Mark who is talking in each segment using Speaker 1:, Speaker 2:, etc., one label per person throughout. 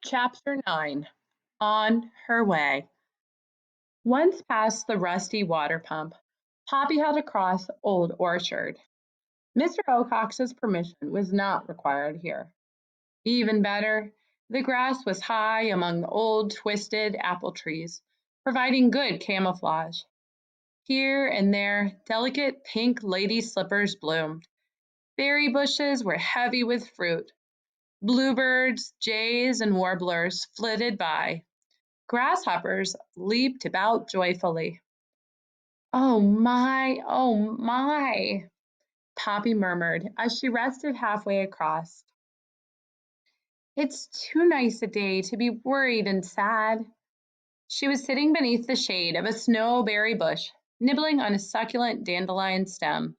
Speaker 1: Chapter 9. On Her Way. Once past the rusty water pump, Poppy had to cross Old Orchard. Mr. Ocox's permission was not required here. Even better, the grass was high among the old twisted apple trees, providing good camouflage. Here and there, delicate pink lady slippers bloomed. Berry bushes were heavy with fruit. Bluebirds, jays, and warblers flitted by. Grasshoppers leaped about joyfully. Oh my, Poppy murmured as she rested halfway across. It's too nice a day to be worried and sad. She was sitting beneath the shade of a snowberry bush, nibbling on a succulent dandelion stem.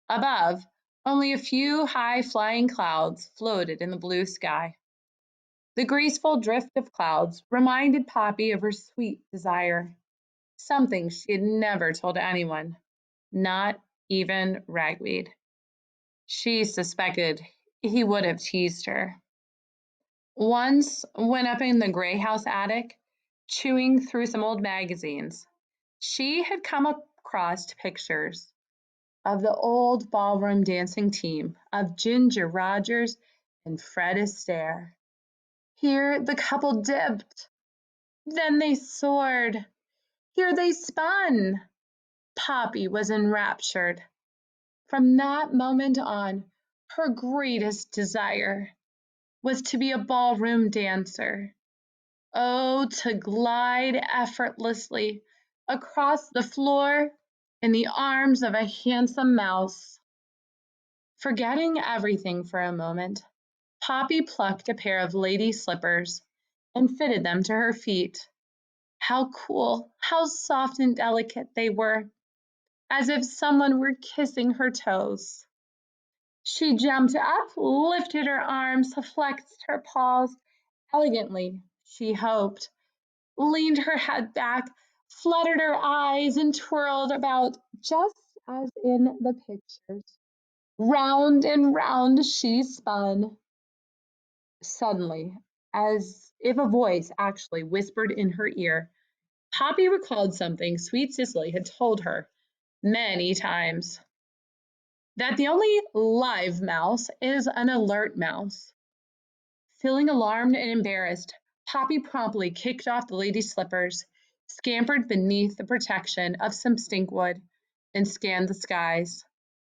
Speaker 1: Above, only a few high-flying clouds floated in the blue sky. The graceful drift of clouds reminded Poppy of her sweet desire, something she had never told anyone, not even Ragweed. She suspected he would have teased her. Once, when up in the Gray House attic, chewing through some old magazines, she had come across pictures of the old ballroom dancing team of Ginger Rogers and Fred Astaire. Here the couple dipped, then they soared. Here they spun. Poppy was enraptured. From that moment on, her greatest desire was to be a ballroom dancer. Oh, to glide effortlessly across the floor in the arms of a handsome mouse. Forgetting everything for a moment, Poppy plucked a pair of lady slippers and fitted them to her feet. How cool, how soft and delicate they were, as if someone were kissing her toes. She jumped up, lifted her arms, flexed her paws elegantly, she hoped, leaned her head back, fluttered her eyes, and twirled about just as in the pictures. Round and round she spun. Suddenly, as if a voice actually whispered in her ear, Poppy recalled something sweet Cicely had told her many times, that the only live mouse is an alert mouse. Feeling alarmed and embarrassed, Poppy promptly kicked off the lady's slippers, scampered beneath the protection of some stinkwood, and scanned the skies.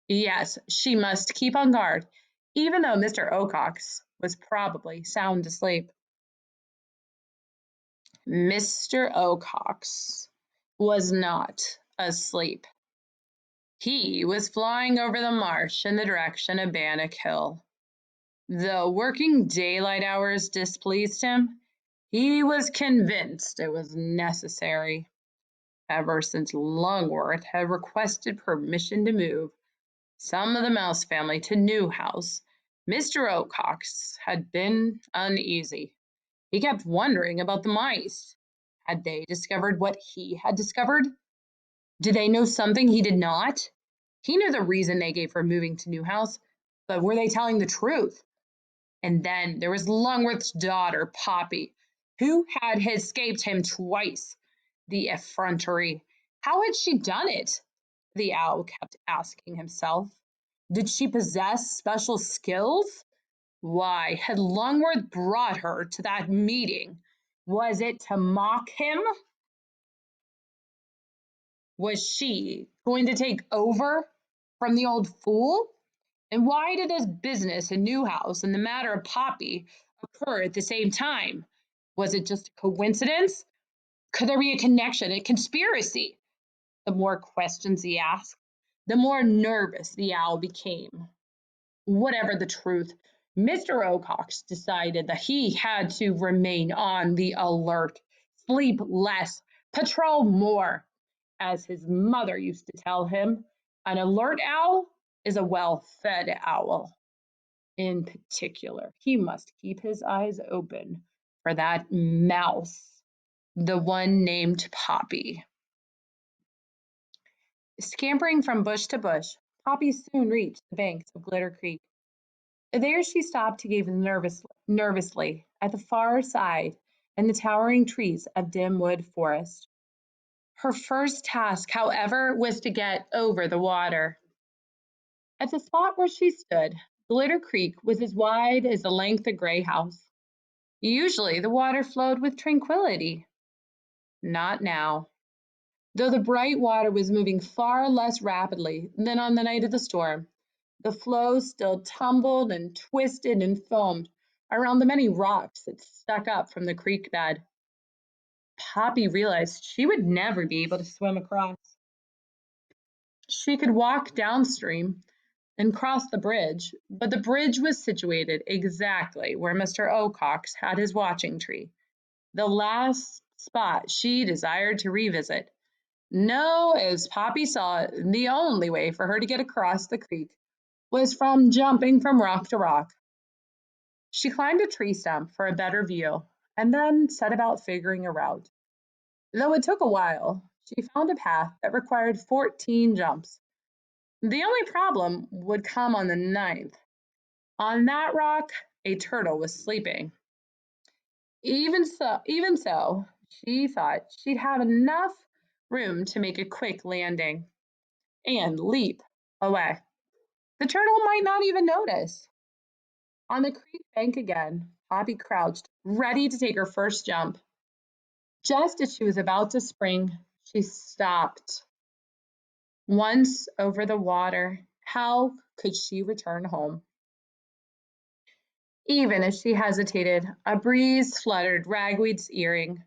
Speaker 1: Yes, she must keep on guard, even though Mr. Ocox was probably sound asleep. Mr. Ocox was not asleep. He was flying over the marsh in the direction of Bannock Hill. Though working daylight hours displeased him, he was convinced it was necessary. Ever since Longworth had requested permission to move some of the mouse family to Newhouse, Mr. Ocox had been uneasy. He kept wondering about the mice. Had they discovered what he had discovered? Did they know something he did not? He knew the reason they gave for moving to Newhouse, but were they telling the truth? And then there was Longworth's daughter, Poppy, who had escaped him twice. The effrontery! How had she done it? The owl kept asking himself. Did she possess special skills? Why had Longworth brought her to that meeting? Was it to mock him? Was she going to take over from the old fool? And why did this business in Newhouse and the matter of Poppy occur at the same time? Was it just a coincidence? Could there be a connection, a conspiracy? The more questions he asked, the more nervous the owl became. Whatever the truth, Mr. Ocox decided that he had to remain on the alert, sleep less, patrol more. As his mother used to tell him, an alert owl is a well-fed owl. In particular, he must keep his eyes open for that mouse, the one named Poppy. Scampering from bush to bush, Poppy soon reached the banks of Glitter Creek. There she stopped to gaze nervously at the far side and the towering trees of dim wood forest. Her first task, however, was to get over the water. At the spot where she stood, Glitter Creek was as wide as the length of Grey House. Usually the water flowed with tranquility. Not now. Though the bright water was moving far less rapidly than on the night of the storm, the flow still tumbled and twisted and foamed around the many rocks that stuck up from the creek bed. Poppy realized she would never be able to swim across. She could walk downstream and cross the bridge, but the bridge was situated exactly where Mr. Ocox had his watching tree, the last spot she desired to revisit. No, as Poppy saw it, the only way for her to get across the creek was from jumping from rock to rock. She climbed a tree stump for a better view and then set about figuring a route. Though it took a while, she found a path that required 14 jumps. The only problem would come on the ninth. On that rock, a turtle was sleeping. Even so, she thought she'd have enough room to make a quick landing and leap away. The turtle might not even notice. On the creek bank again, Poppy crouched, ready to take her first jump. Just as she was about to spring, she stopped. Once over the water, how could she return home? Even as she hesitated, a breeze fluttered Ragweed's earring.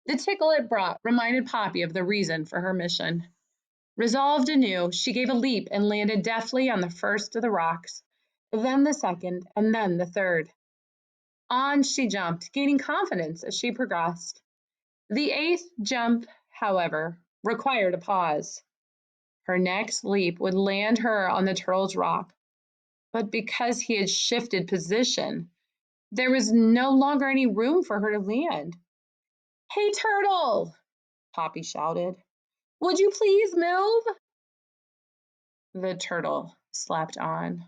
Speaker 1: The tickle it brought reminded Poppy of the reason for her mission. Resolved anew, she gave a leap and landed deftly on the first of the rocks, then the second, and then the third. On she jumped, gaining confidence as she progressed. The eighth jump, however, required a pause. Her next leap would land her on the turtle's rock, but because he had shifted position, there was no longer any room for her to land. "Hey, turtle!" Poppy shouted. "Would you please move?" The turtle slept on.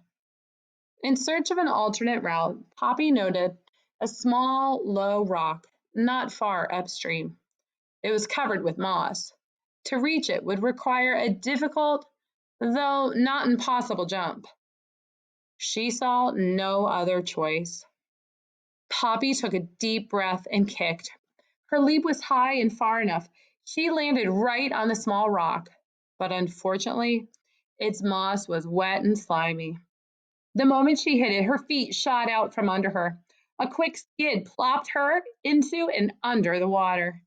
Speaker 1: In search of an alternate route, Poppy noted a small, low rock not far upstream. It was covered with moss. To reach it would require a difficult, though not impossible, jump. She saw no other choice. Poppy took a deep breath and kicked. Her leap was high and far enough. She landed right on the small rock, but unfortunately, its moss was wet and slimy. The moment she hit it, her feet shot out from under her. A quick skid plopped her into and under the water.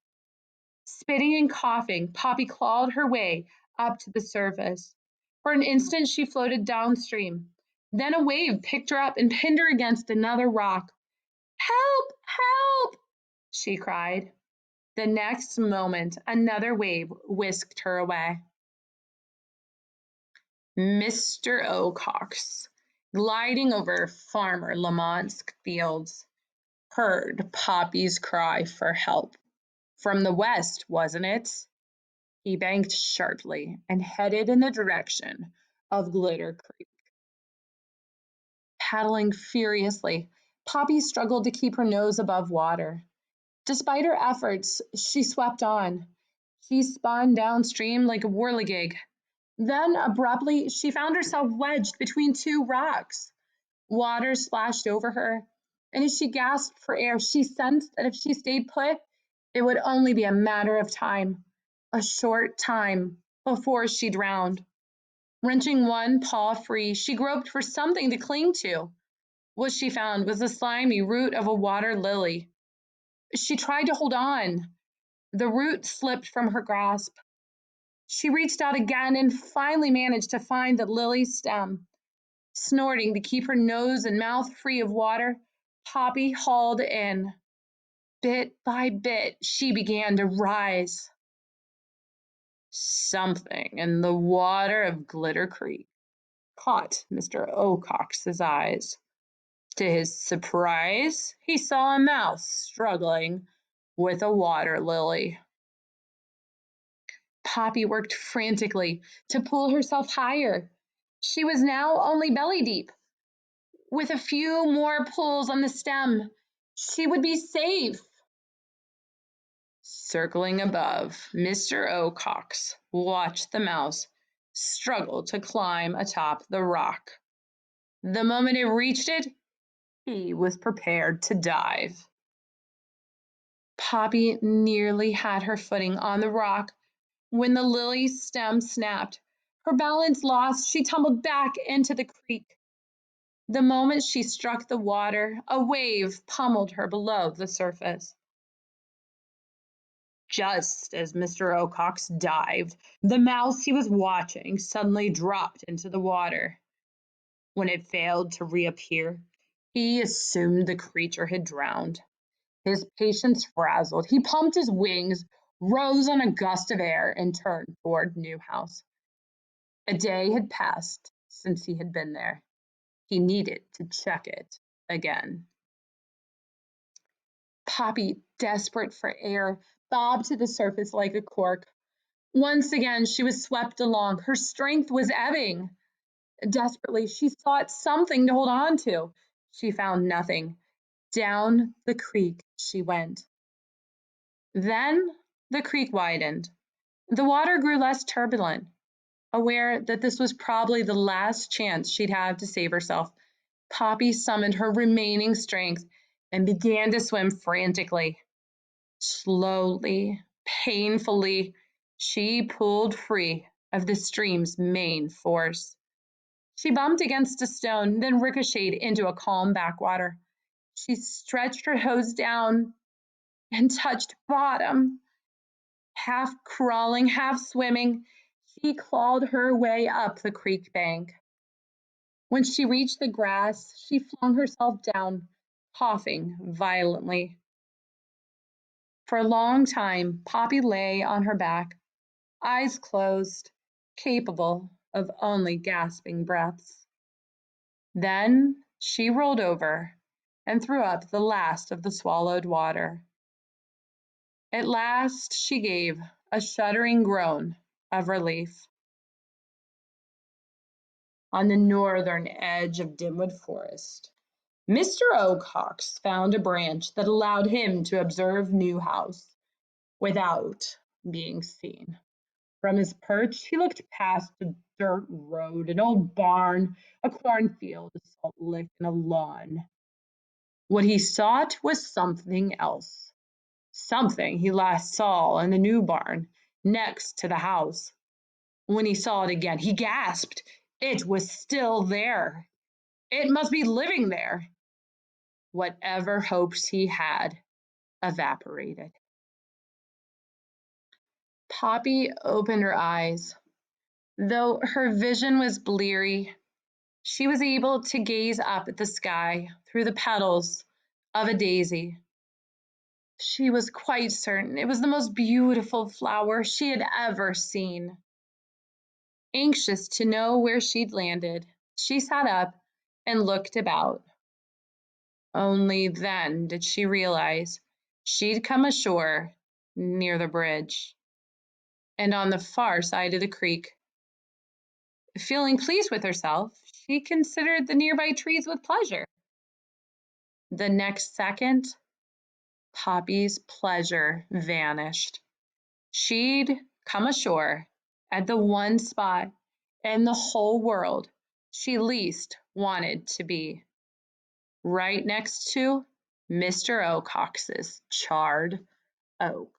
Speaker 1: Spitting and coughing, Poppy clawed her way up to the surface. For an instant, she floated downstream. Then a wave picked her up and pinned her against another rock. "Help! Help!" she cried. The next moment, another wave whisked her away. Mr. Ocox, gliding over Farmer Lamont's fields, heard Poppy's cry for help. From the west, wasn't it? He banked sharply and headed in the direction of Glitter Creek. Paddling furiously, Poppy struggled to keep her nose above water. Despite her efforts, she swept on. She spun downstream like a whirligig. Then, abruptly, she found herself wedged between two rocks. Water splashed over her, and as she gasped for air, she sensed that if she stayed put, it would only be a matter of time, a short time, before she drowned. Wrenching one paw free, she groped for something to cling to. What she found was the slimy root of a water lily. She tried to hold on. The root slipped from her grasp. She reached out again and finally managed to find the lily stem. Snorting to keep her nose and mouth free of water, Poppy hauled in. Bit by bit, she began to rise. Something in the water of Glitter Creek caught Mr. Ocox's eyes. To his surprise, he saw a mouse struggling with a water lily. Poppy worked frantically to pull herself higher. She was now only belly deep. With a few more pulls on the stem, She would be safe. Circling above, Mr. Ocox watched the mouse struggle to climb atop the rock. The moment it reached it, he was prepared to dive. Poppy nearly had her footing on the rock when the lily stem snapped. Her balance lost, she tumbled back into the creek. The moment she struck the water, a wave pummeled her below the surface. Just as Mr. Ocox dived, the mouse he was watching suddenly dropped into the water. When it failed to reappear, he assumed the creature had drowned. His patience frazzled. He pumped his wings, rose on a gust of air, and turned toward Newhouse. A day had passed since he had been there. He needed to check it again. Poppy, desperate for air, bobbed to the surface like a cork. Once again, she was swept along. Her strength was ebbing. Desperately, she sought something to hold on to. She found nothing. Down the creek she went. Then the creek widened. The water grew less turbulent. Aware that this was probably the last chance she'd have to save herself, Poppy summoned her remaining strength and began to swim frantically. Slowly, painfully, she pulled free of the stream's main force. She bumped against a stone, then ricocheted into a calm backwater. She stretched her hose down and touched bottom. Half crawling, half swimming, she clawed her way up the creek bank. When she reached the grass, she flung herself down, coughing violently. For a long time, Poppy lay on her back, eyes closed, capable of only gasping breaths. Then she rolled over and threw up the last of the swallowed water. At last she gave a shuddering groan of relief. On the northern edge of Dimwood Forest, Mr. Ocox found a branch that allowed him to observe Newhouse without being seen. From his perch, he looked past a dirt road, an old barn, a cornfield, a salt lick, and a lawn. What he sought was something else, something he last saw in the new barn next to the house. When he saw it again, he gasped. It was still there. It must be living there. Whatever hopes he had evaporated. Poppy opened her eyes. Though her vision was bleary, she was able to gaze up at the sky through the petals of a daisy. She was quite certain it was the most beautiful flower she had ever seen. Anxious to know where she'd landed, she sat up and looked about. Only then did she realize she'd come ashore near the bridge and on the far side of the creek. Feeling pleased with herself, she considered the nearby trees with pleasure. The next second, Poppy's pleasure vanished. She'd come ashore at the one spot in the whole world she least wanted to be, right next to Mr. Ocox's charred oak.